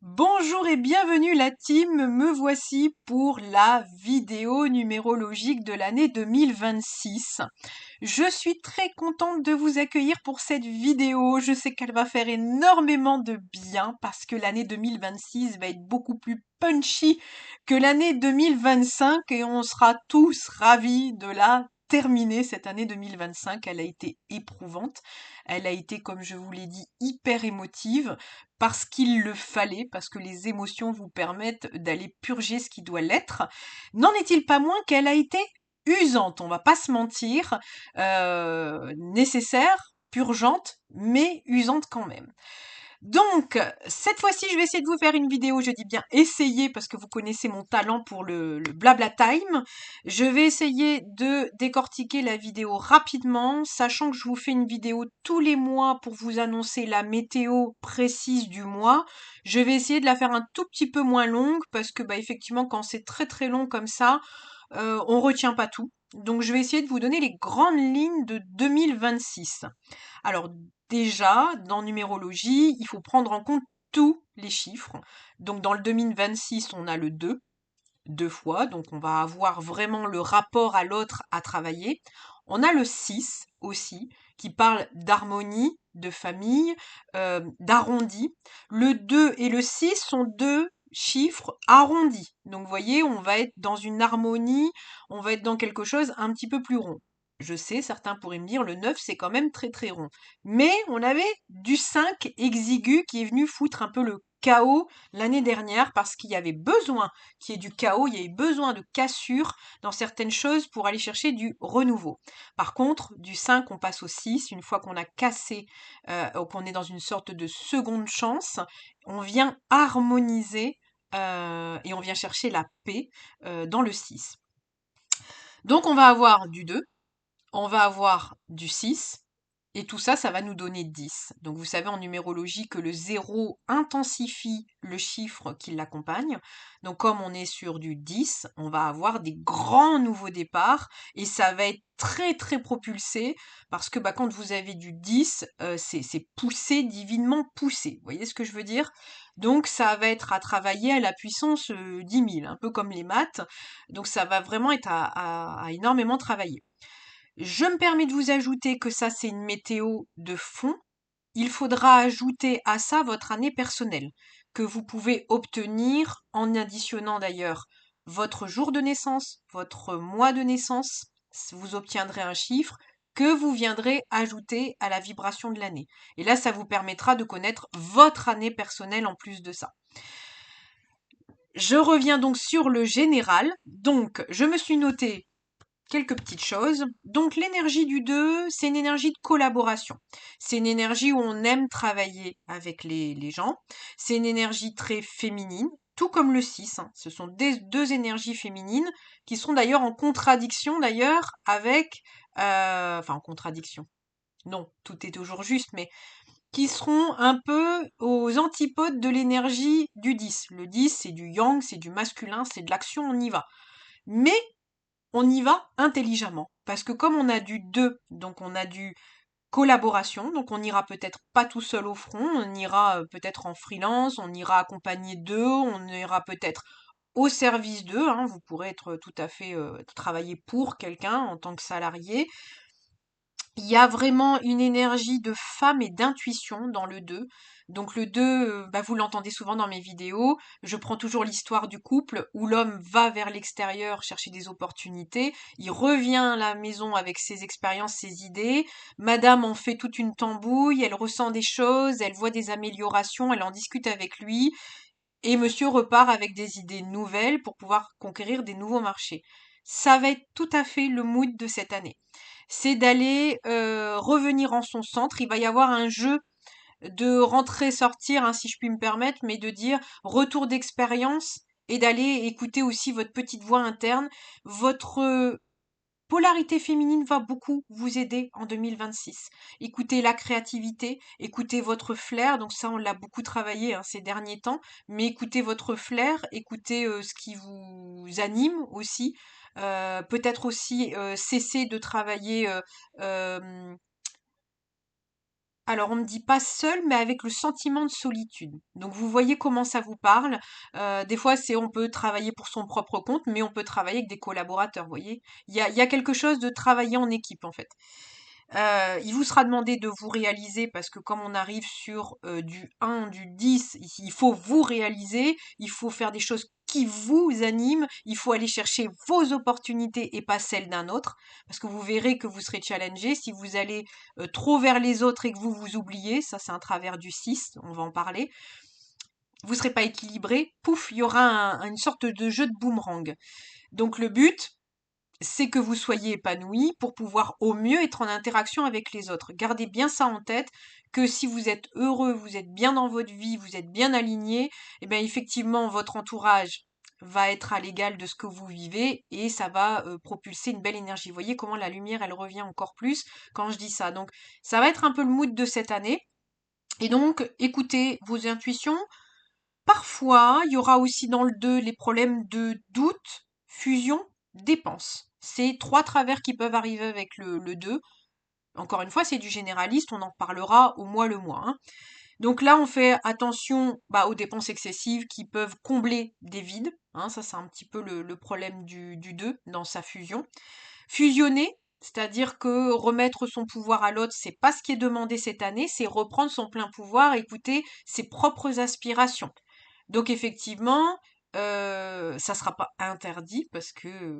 Bonjour et bienvenue la team, me voici pour la vidéo numérologique de l'année 2026. Je suis très contente de vous accueillir pour cette vidéo, je sais qu'elle va faire énormément de bien parce que l'année 2026 va être beaucoup plus punchy que l'année 2025 et on sera tous ravis de la terminer cette année 2025. Elle a été éprouvante, elle a été, comme je vous l'ai dit, hyper émotive parce qu'il le fallait, parce que les émotions vous permettent d'aller purger ce qui doit l'être. N'en est-il pas moins qu'elle a été usante, on va pas se mentir, nécessaire, purgeante, mais usante quand même. Donc, cette fois-ci, je vais essayer de vous faire une vidéo, je dis bien essayer parce que vous connaissez mon talent pour le blabla time. Je vais essayer de décortiquer la vidéo rapidement, sachant que je vous fais une vidéo tous les mois pour vous annoncer la météo précise du mois. Je vais essayer de la faire un tout petit peu moins longue parce que, effectivement, quand c'est très très long comme ça, on retient pas tout. Donc, je vais essayer de vous donner les grandes lignes de 2026. Alors déjà, dans numérologie, il faut prendre en compte tous les chiffres. Donc dans le 2026, on a le 2, deux fois, donc on va avoir vraiment le rapport à l'autre à travailler. On a le 6 aussi, qui parle d'harmonie, de famille, d'arrondi. Le 2 et le 6 sont deux chiffres arrondis. Donc vous voyez, on va être dans une harmonie, on va être dans quelque chose un petit peu plus rond. Je sais, certains pourraient me dire, le 9 c'est quand même très très rond. Mais on avait du 5 exigu qui est venu foutre un peu le chaos l'année dernière parce qu'il y avait besoin qu'il y ait du chaos, il y avait besoin de cassure dans certaines choses pour aller chercher du renouveau. Par contre, du 5, on passe au 6, une fois qu'on a cassé, qu'on est dans une sorte de seconde chance, on vient harmoniser et on vient chercher la paix dans le 6. Donc on va avoir du 2, on va avoir du 6, et tout ça, ça va nous donner 10. Donc vous savez en numérologie que le 0 intensifie le chiffre qui l'accompagne. Donc comme on est sur du 10, on va avoir des grands nouveaux départs et ça va être très très propulsé parce que quand vous avez du 10, c'est poussé, divinement poussé. Vous voyez ce que je veux dire? Donc ça va être à travailler à la puissance 10 000, un peu comme les maths. Donc ça va vraiment être à énormément travailler. Je me permets de vous ajouter que ça, c'est une météo de fond. Il faudra ajouter à ça votre année personnelle, que vous pouvez obtenir en additionnant d'ailleurs votre jour de naissance, votre mois de naissance. Vous obtiendrez un chiffre que vous viendrez ajouter à la vibration de l'année. Et là, ça vous permettra de connaître votre année personnelle en plus de ça. Je reviens donc sur le général. Donc, je me suis noté quelques petites choses. Donc l'énergie du 2, c'est une énergie de collaboration. C'est une énergie où on aime travailler avec les gens. C'est une énergie très féminine, tout comme le 6. Ce sont deux énergies féminines qui sont d'ailleurs en contradiction d'ailleurs avec... enfin en contradiction. Non, tout est toujours juste, mais qui seront un peu aux antipodes de l'énergie du 10. Le 10, c'est du yang, c'est du masculin, c'est de l'action, on y va. Mais on y va intelligemment. Parce que comme on a du 2, donc on a du collaboration, donc on n'ira peut-être pas tout seul au front, on ira peut-être en freelance, on ira accompagné d'eux, on ira peut-être au service d'eux, vous pourrez être tout à fait travailler pour quelqu'un en tant que salarié. Il y a vraiment une énergie de femme et d'intuition dans le 2. Donc le 2, vous l'entendez souvent dans mes vidéos, je prends toujours l'histoire du couple où l'homme va vers l'extérieur chercher des opportunités, il revient à la maison avec ses expériences, ses idées, madame en fait toute une tambouille, elle ressent des choses, elle voit des améliorations, elle en discute avec lui, et monsieur repart avec des idées nouvelles pour pouvoir conquérir des nouveaux marchés. Ça va être tout à fait le mood de cette année. C'est d'aller revenir en son centre. Il va y avoir un jeu de rentrer-sortir, si je puis me permettre, mais de dire retour d'expérience et d'aller écouter aussi votre petite voix interne. Votre polarité féminine va beaucoup vous aider en 2026. Écoutez la créativité, écoutez votre flair, donc ça on l'a beaucoup travaillé ces derniers temps, mais écoutez votre flair, écoutez ce qui vous anime aussi, peut-être aussi cesser de travailler Alors, on me dit pas seul, mais avec le sentiment de solitude. Donc, vous voyez comment ça vous parle. Des fois, on peut travailler pour son propre compte, mais on peut travailler avec des collaborateurs, vous voyez. Il y a quelque chose de travailler en équipe, en fait. Il vous sera demandé de vous réaliser parce que comme on arrive sur du 1, du 10, il faut vous réaliser, il faut faire des choses qui vous animent, il faut aller chercher vos opportunités et pas celles d'un autre, parce que vous verrez que vous serez challengé si vous allez trop vers les autres et que vous vous oubliez, ça c'est un travers du 6, on va en parler, vous serez pas équilibré, pouf, il y aura une sorte de jeu de boomerang. Donc le but, c'est que vous soyez épanoui pour pouvoir au mieux être en interaction avec les autres. Gardez bien ça en tête, que si vous êtes heureux, vous êtes bien dans votre vie, vous êtes bien aligné, et bien effectivement votre entourage va être à l'égal de ce que vous vivez et ça va propulser une belle énergie. Vous voyez comment la lumière, elle revient encore plus quand je dis ça. Donc ça va être un peu le mood de cette année. Et donc écoutez vos intuitions. Parfois, il y aura aussi dans le 2 les problèmes de doute, fusion, dépense. C'est 3 travers qui peuvent arriver avec le 2. Encore une fois, c'est du généraliste, on en parlera au mois le mois, hein. Donc là, on fait attention aux dépenses excessives qui peuvent combler des vides, hein. Ça, c'est un petit peu le problème du 2 dans sa fusion. Fusionner, c'est-à-dire que remettre son pouvoir à l'autre, c'est pas ce qui est demandé cette année, c'est reprendre son plein pouvoir, écouter ses propres aspirations. Donc effectivement, ça sera pas interdit parce que,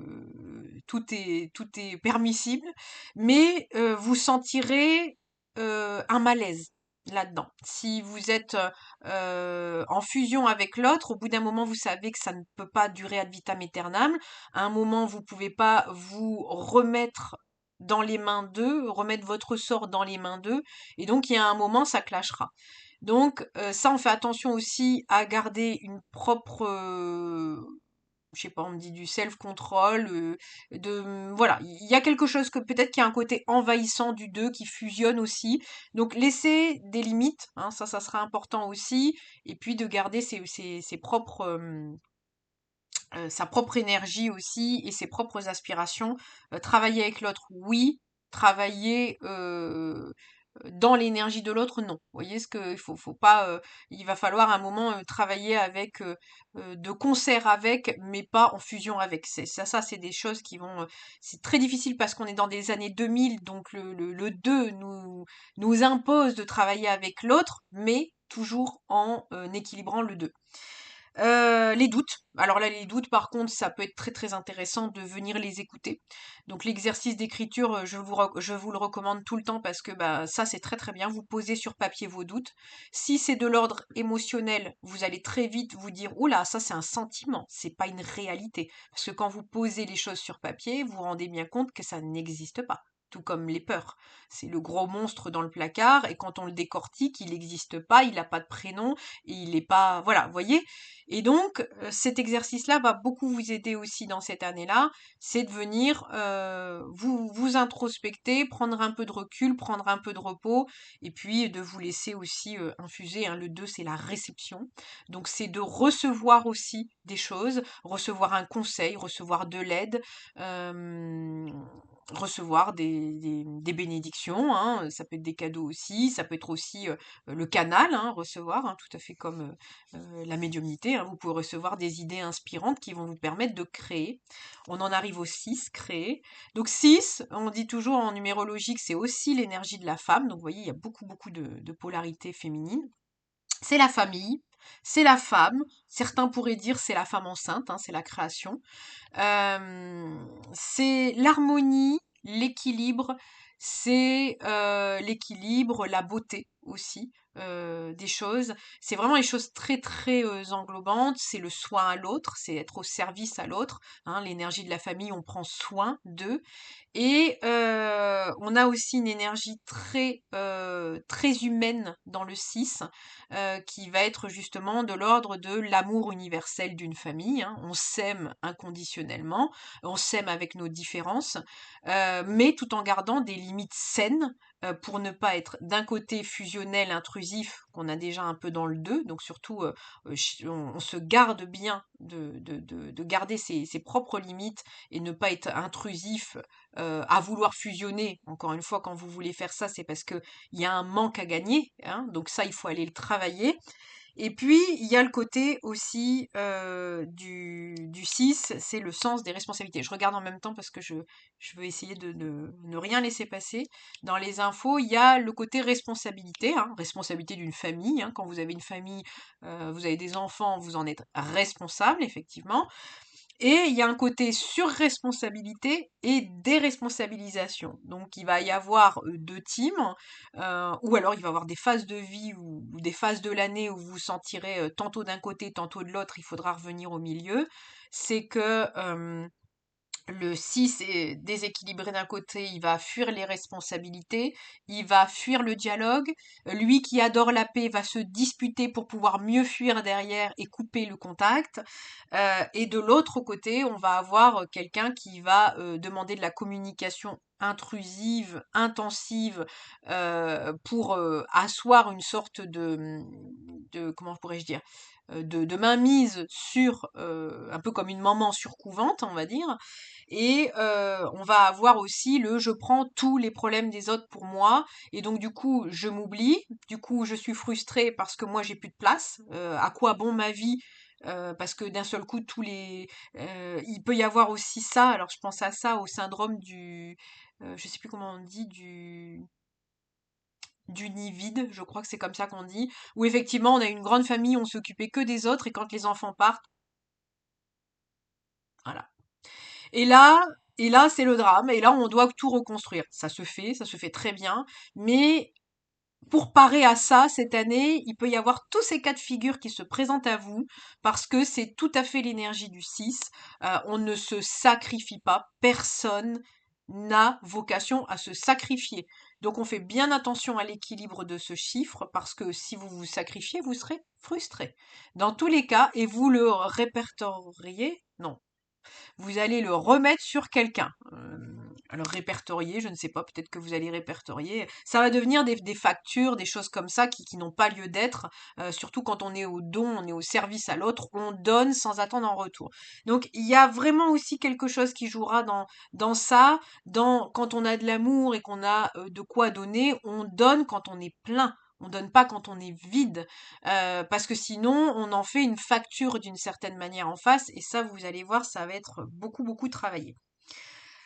tout est permissible, mais, vous sentirez, un malaise là-dedans. Si vous êtes, en fusion avec l'autre, au bout d'un moment, vous savez que ça ne peut pas durer ad vitam aeternam. À un moment, vous pouvez pas vous remettre dans les mains d'eux, remettre votre sort dans les mains d'eux et donc il y a un moment, ça clashera. Donc ça, on fait attention aussi à garder une propre, je sais pas, on me dit du self-control, voilà, il y a quelque chose que peut-être qu'il y a un côté envahissant du 2 qui fusionne aussi. Donc laisser des limites, hein, ça sera important aussi, et puis de garder ses propres, sa propre énergie aussi et ses propres aspirations. Travailler avec l'autre, oui. Travailler dans l'énergie de l'autre, non. Vous voyez ce que faut pas. Il va falloir à un moment travailler avec, de concert avec, mais pas en fusion avec. Ça, c'est des choses qui vont. C'est très difficile parce qu'on est dans des années 2000, donc le 2 nous impose de travailler avec l'autre, mais toujours en équilibrant le 2. Les doutes. Alors là, les doutes, par contre, ça peut être très très intéressant de venir les écouter. Donc l'exercice d'écriture, je vous le recommande tout le temps parce que ça c'est très très bien. Vous posez sur papier vos doutes. Si c'est de l'ordre émotionnel, vous allez très vite vous dire, oula, ça c'est un sentiment, c'est pas une réalité. Parce que quand vous posez les choses sur papier, vous vous rendez bien compte que ça n'existe pas. Tout comme les peurs. C'est le gros monstre dans le placard, et quand on le décortique, il n'existe pas, il n'a pas de prénom, et il n'est pas. Voilà, vous voyez? Et donc, cet exercice-là va beaucoup vous aider aussi dans cette année-là, c'est de venir vous introspecter, prendre un peu de recul, prendre un peu de repos, et puis de vous laisser aussi infuser, hein. Le 2, c'est la réception. Donc, c'est de recevoir aussi des choses, recevoir un conseil, recevoir de l'aide, recevoir des bénédictions, hein. Ça peut être des cadeaux aussi, ça peut être aussi le canal, hein, recevoir, hein, tout à fait comme la médiumnité, hein. Vous pouvez recevoir des idées inspirantes qui vont vous permettre de créer. On en arrive au 6, créer. Donc 6, on dit toujours en numérologie que c'est aussi l'énergie de la femme. Donc vous voyez, il y a beaucoup, beaucoup de polarité féminine. C'est la famille, c'est la femme. Certains pourraient dire c'est la femme enceinte, hein, c'est la création. C'est l'harmonie, l'équilibre, c'est l'équilibre, la beauté aussi des choses. C'est vraiment les choses très très englobantes. C'est le soin à l'autre, c'est être au service à l'autre, hein. L'énergie de la famille, on prend soin d'eux. Et on a aussi une énergie très très humaine dans le 6, qui va être justement de l'ordre de l'amour universel d'une famille, hein. On s'aime inconditionnellement, on s'aime avec nos différences, mais tout en gardant des limites saines pour ne pas être d'un côté fusionnel, intrusif, intrusif qu'on a déjà un peu dans le 2. Donc surtout, on se garde bien de garder ses propres limites et ne pas être intrusif à vouloir fusionner. Encore une fois, quand vous voulez faire ça, c'est parce qu'il y a un manque à gagner, hein, donc ça, il faut aller le travailler. Et puis, il y a le côté aussi du 6, c'est le sens des responsabilités. Je regarde en même temps parce que je veux essayer de ne rien laisser passer. Dans les infos, il y a le côté responsabilité, hein, responsabilité d'une famille, hein. Quand vous avez une famille, vous avez des enfants, vous en êtes responsable, effectivement. Et il y a un côté surresponsabilité et déresponsabilisation. Donc il va y avoir deux teams, ou alors il va y avoir des phases de vie ou des phases de l'année où vous vous sentirez tantôt d'un côté, tantôt de l'autre, il faudra revenir au milieu. C'est que le 6 est déséquilibré d'un côté, il va fuir les responsabilités, il va fuir le dialogue. Lui qui adore la paix va se disputer pour pouvoir mieux fuir derrière et couper le contact. Et de l'autre côté, on va avoir quelqu'un qui va demander de la communication intrusive, intensive, pour asseoir une sorte comment pourrais-je dire, de mainmise sur, un peu comme une maman surcouvante, on va dire. Et on va avoir aussi le je prends tous les problèmes des autres pour moi, et donc du coup je m'oublie, du coup je suis frustrée parce que moi j'ai plus de place. À quoi bon ma vie? Parce que d'un seul coup, il peut y avoir aussi ça. Alors, je pense à ça, au syndrome je sais plus comment on dit, du nid vide. Je crois que c'est comme ça qu'on dit. Où effectivement, on a une grande famille, on s'occupait que des autres, et quand les enfants partent, voilà. Et là, et là, c'est le drame. Et là, on doit tout reconstruire. Ça se fait très bien, mais pour parer à ça, cette année, il peut y avoir tous ces cas de figure qui se présentent à vous, parce que c'est tout à fait l'énergie du 6. On ne se sacrifie pas. Personne n'a vocation à se sacrifier. Donc on fait bien attention à l'équilibre de ce chiffre, parce que si vous vous sacrifiez, vous serez frustré. Dans tous les cas, et vous le répertoriez, non, vous allez le remettre sur quelqu'un. Alors répertorier, je ne sais pas, peut-être que vous allez répertorier. Ça va devenir des factures, des choses comme ça qui n'ont pas lieu d'être. Surtout quand on est au don, on est au service à l'autre, on donne sans attendre en retour. Donc il y a vraiment aussi quelque chose qui jouera dans ça, quand on a de l'amour et qu'on a de quoi donner, on donne quand on est plein. On donne pas quand on est vide, parce que sinon on en fait une facture d'une certaine manière en face, et ça vous allez voir, ça va être beaucoup beaucoup travaillé.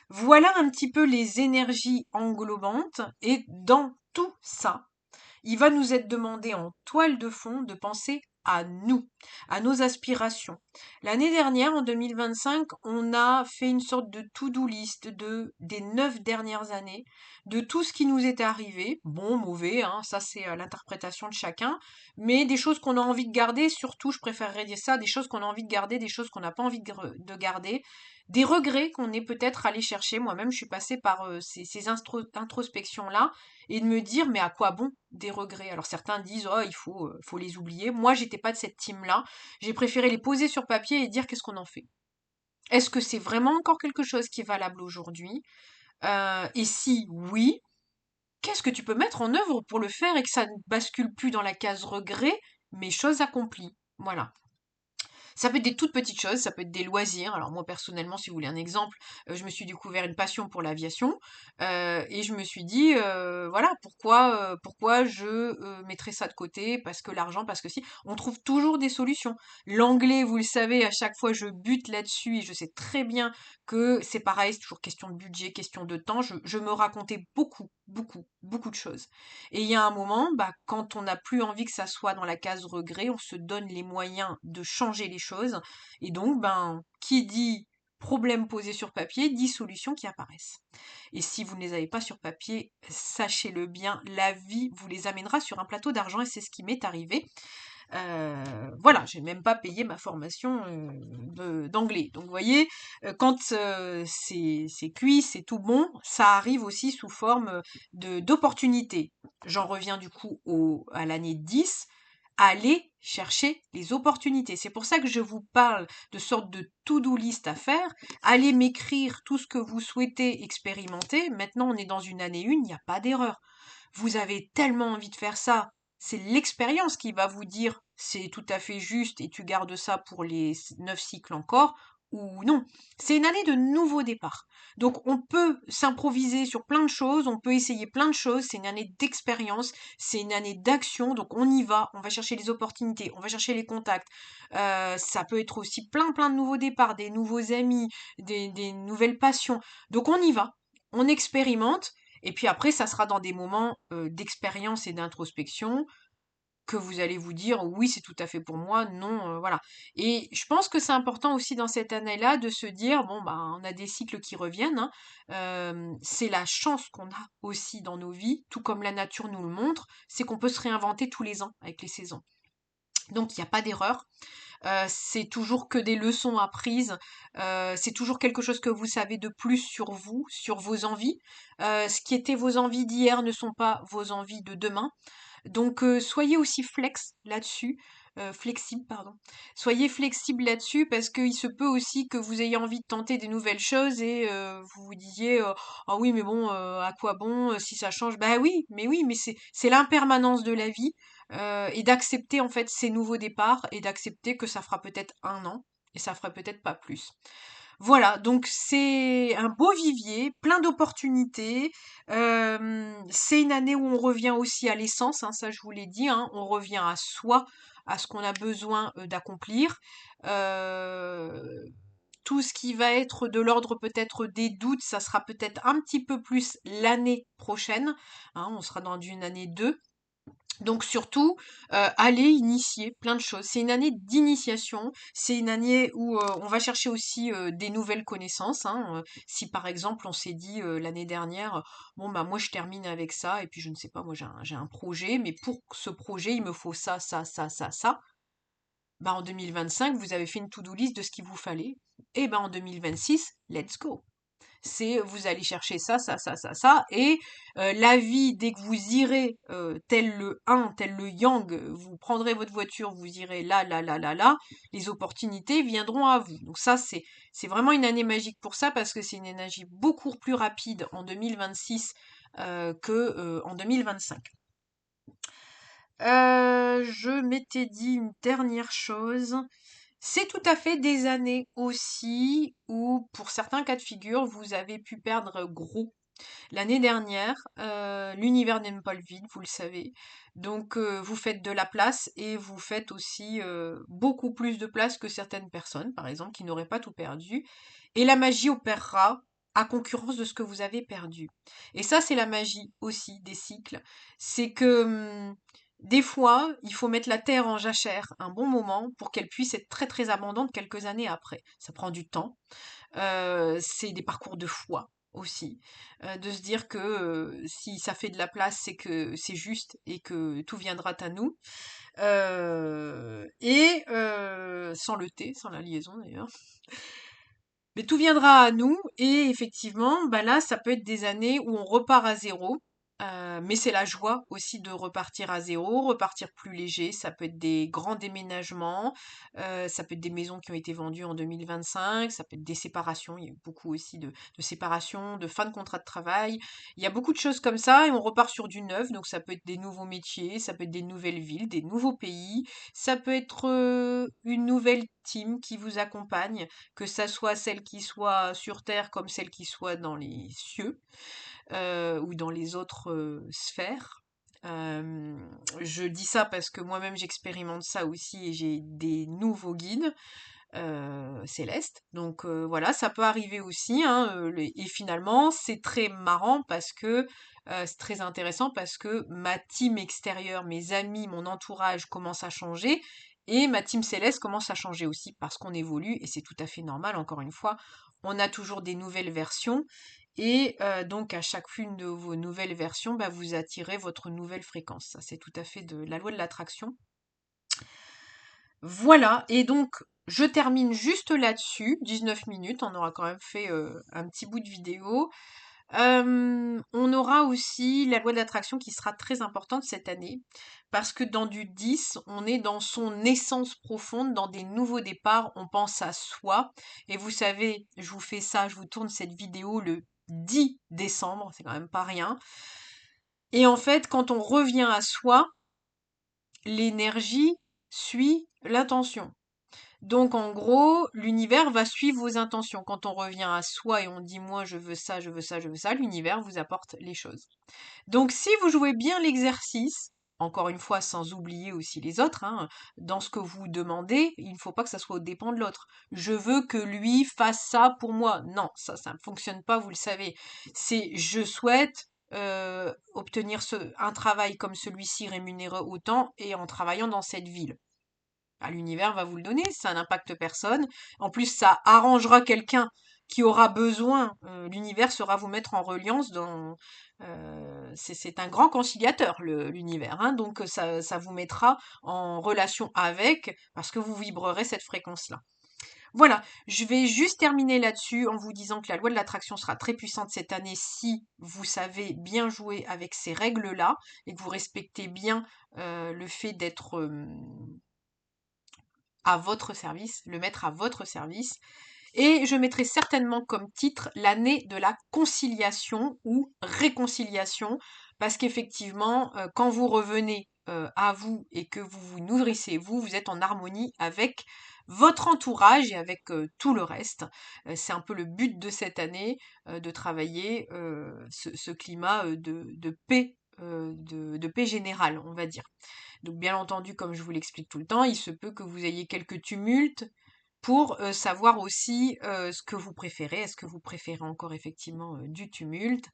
Voilà un petit peu les énergies englobantes, et dans tout ça, il va nous être demandé en toile de fond de penser à nous, à nos aspirations. L'année dernière, en 2025, on a fait une sorte de to-do list des 9 dernières années, de tout ce qui nous est arrivé, bon, mauvais, hein, ça c'est l'interprétation de chacun, mais des choses qu'on a envie de garder, surtout, je préférerais dire ça, des choses qu'on a envie de garder, des choses qu'on n'a pas envie de garder, des regrets qu'on est peut-être allé chercher. Moi-même, je suis passée par ces introspections-là, et de me dire, mais à quoi bon des regrets? Alors certains disent, oh, faut les oublier. Moi, j'étais pas de cette team-là. J'ai préféré les poser sur papier et dire qu'est-ce qu'on en fait. Est-ce que c'est vraiment encore quelque chose qui est valable aujourd'hui? Et si oui, qu'est-ce que tu peux mettre en œuvre pour le faire et que ça ne bascule plus dans la case regret, mais chose accomplie? Voilà. Ça peut être des toutes petites choses, ça peut être des loisirs. Alors moi personnellement, si vous voulez un exemple, je me suis découvert une passion pour l'aviation, et je me suis dit, voilà, pourquoi je mettrais ça de côté, parce que l'argent, parce que si. On trouve toujours des solutions. L'anglais, vous le savez, à chaque fois je bute là-dessus, et je sais très bien que c'est pareil, c'est toujours question de budget, question de temps. Je me racontais beaucoup, beaucoup, beaucoup de choses. Et il y a un moment, bah, quand on n'a plus envie que ça soit dans la case regret, on se donne les moyens de changer les choses. Et donc, ben, qui dit problème posé sur papier, dit solutions qui apparaissent. Et si vous ne les avez pas sur papier, sachez-le bien, la vie vous les amènera sur un plateau d'argent, et c'est ce qui m'est arrivé. Voilà, j'ai même pas payé ma formation d'anglais. Donc vous voyez, quand c'est cuit, c'est tout bon, ça arrive aussi sous forme d'opportunités. J'en reviens du coup à l'année 10. Allez chercher les opportunités. C'est pour ça que je vous parle de sorte de to-do list à faire. Allez m'écrire tout ce que vous souhaitez expérimenter. Maintenant, on est dans une année 1, il n'y a pas d'erreur. Vous avez tellement envie de faire ça, c'est l'expérience qui va vous dire c'est tout à fait juste et tu gardes ça pour les 9 cycles encore ou non. C'est une année de nouveau départ. Donc on peut s'improviser sur plein de choses, on peut essayer plein de choses, c'est une année d'expérience, c'est une année d'action, donc on va chercher les opportunités, on va chercher les contacts. Ça peut être aussi plein de nouveaux départs, des nouveaux amis, des nouvelles passions. Donc on y va, on expérimente, et puis après ça sera dans des moments d'expérience et d'introspection que vous allez vous dire oui, c'est tout à fait pour moi, non, voilà. Et je pense que c'est important aussi dans cette année-là de se dire bon bah on a des cycles qui reviennent, hein. C'est la chance qu'on a aussi dans nos vies, tout comme la nature nous le montre, c'est qu'on peut se réinventer tous les ans avec les saisons. Donc il n'y a pas d'erreur. C'est toujours que des leçons apprises. C'est toujours quelque chose que vous savez de plus sur vous, sur vos envies. Ce qui était vos envies d'hier ne sont pas vos envies de demain. Donc soyez aussi là-dessus, flexible, pardon. Soyez flexible là-dessus parce qu'il se peut aussi que vous ayez envie de tenter des nouvelles choses et vous vous disiez ah oui mais bon à quoi bon si ça change. Bah oui mais c'est l'impermanence de la vie et d'accepter en fait ces nouveaux départs et d'accepter que ça fera peut-être un an et ça fera peut-être pas plus. Voilà, donc c'est un beau vivier, plein d'opportunités. C'est une année où on revient aussi à l'essence, hein, ça je vous l'ai dit, hein, on revient à soi, à ce qu'on a besoin d'accomplir. Euh, tout ce qui va être de l'ordre peut-être des doutes, ça sera peut-être un petit peu plus l'année prochaine, hein, on sera dans une année 2. Donc surtout, allez initier plein de choses. C'est une année d'initiation, c'est une année où on va chercher aussi des nouvelles connaissances, hein. Si par exemple on s'est dit l'année dernière, bon bah moi je termine avec ça, et puis je ne sais pas, moi j'ai un projet, mais pour ce projet il me faut ça. Bah en 2025 vous avez fait une to-do list de ce qu'il vous fallait, et ben en 2026, let's go. C'est vous allez chercher ça, et la vie, dès que vous irez, tel le yin, tel le yang, vous prendrez votre voiture, vous irez là, les opportunités viendront à vous. Donc ça, c'est vraiment une année magique pour ça, parce que c'est une énergie beaucoup plus rapide en 2026 que en 2025. Je m'étais dit une dernière chose. C'est tout à fait des années aussi où, pour certains cas de figure, vous avez pu perdre gros. L'année dernière, l'univers n'aime pas le vide, vous le savez. Donc, vous faites de la place et vous faites aussi beaucoup plus de place que certaines personnes, par exemple, qui n'auraient pas tout perdu. Et la magie opérera à concurrence de ce que vous avez perdu. Et ça, c'est la magie aussi des cycles. C'est que des fois, il faut mettre la terre en jachère un bon moment pour qu'elle puisse être très abondante quelques années après. Ça prend du temps. C'est des parcours de foi aussi, de se dire que si ça fait de la place, c'est que c'est juste et que tout viendra à nous. Et sans le T, sans la liaison d'ailleurs. Mais tout viendra à nous et effectivement, bah là, ça peut être des années où on repart à zéro. Mais c'est la joie aussi de repartir à zéro, repartir plus léger. Ça peut être des grands déménagements, ça peut être des maisons qui ont été vendues en 2025, ça peut être des séparations. Il y a eu beaucoup aussi de séparations, de fin de contrat de travail. Il y a beaucoup de choses comme ça et on repart sur du neuf. Donc ça peut être des nouveaux métiers, ça peut être des nouvelles villes, des nouveaux pays, ça peut être une nouvelle team qui vous accompagne, que ça soit celle qui soit sur Terre comme celle qui soit dans les cieux ou dans les autres sphères. Euh, je dis ça parce que moi-même j'expérimente ça aussi et j'ai des nouveaux guides célestes. Donc voilà, ça peut arriver aussi, hein, et finalement c'est très marrant parce que c'est très intéressant parce que ma team extérieure, mes amis, mon entourage commence à changer et ma team céleste commence à changer aussi parce qu'on évolue et c'est tout à fait normal, encore une fois. On a toujours des nouvelles versions et donc à chacune de vos nouvelles versions, bah, vous attirez votre nouvelle fréquence. Ça, c'est tout à fait de la loi de l'attraction. Voilà, et donc je termine juste là-dessus, 19 minutes, on aura quand même fait un petit bout de vidéo. On aura aussi la loi de l'attraction qui sera très importante cette année, parce que dans du 10, on est dans son essence profonde, dans des nouveaux départs, on pense à soi. Et vous savez, je vous fais ça, je vous tourne cette vidéo le 10 décembre, c'est quand même pas rien. Et en fait, quand on revient à soi, l'énergie suit l'intention. Donc en gros, l'univers va suivre vos intentions. Quand on revient à soi et on dit moi je veux ça, je veux ça, je veux ça, l'univers vous apporte les choses. Donc si vous jouez bien l'exercice, encore une fois sans oublier aussi les autres, hein, dans ce que vous demandez, il ne faut pas que ça soit aux dépens de l'autre. Je veux que lui fasse ça pour moi. Non, ça ne fonctionne pas, vous le savez. C'est je souhaite obtenir un travail comme celui-ci rémunéré autant et en travaillant dans cette ville. Ah, l'univers va vous le donner, ça n'impacte personne. En plus, ça arrangera quelqu'un qui aura besoin. L'univers saura vous mettre en reliance dans. C'est un grand conciliateur, l'univers. Hein, donc, ça vous mettra en relation avec, parce que vous vibrerez cette fréquence-là. Voilà, je vais juste terminer là-dessus en vous disant que la loi de l'attraction sera très puissante cette année si vous savez bien jouer avec ces règles-là et que vous respectez bien le fait d'être à votre service, le mettre à votre service. Et je mettrai certainement comme titre l'année de la conciliation ou réconciliation, parce qu'effectivement, quand vous revenez à vous et que vous vous nourrissez, vous êtes en harmonie avec votre entourage et avec tout le reste. C'est un peu le but de cette année, de travailler ce climat de paix, de paix générale, on va dire. Donc bien entendu, comme je vous l'explique tout le temps, il se peut que vous ayez quelques tumultes pour savoir aussi ce que vous préférez. Est-ce que vous préférez encore effectivement du tumulte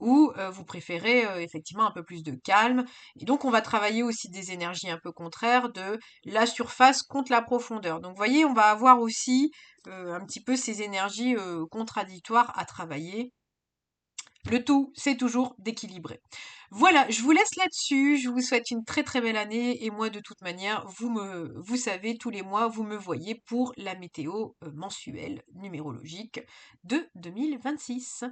ou vous préférez effectivement un peu plus de calme. Et donc on va travailler aussi des énergies un peu contraires de la surface contre la profondeur. Donc vous voyez, on va avoir aussi un petit peu ces énergies contradictoires à travailler. Le tout, c'est toujours d'équilibrer. Voilà, je vous laisse là-dessus. Je vous souhaite une très très belle année. Et moi, de toute manière, vous savez, tous les mois, vous me voyez pour la météo mensuelle numérologique de 2026.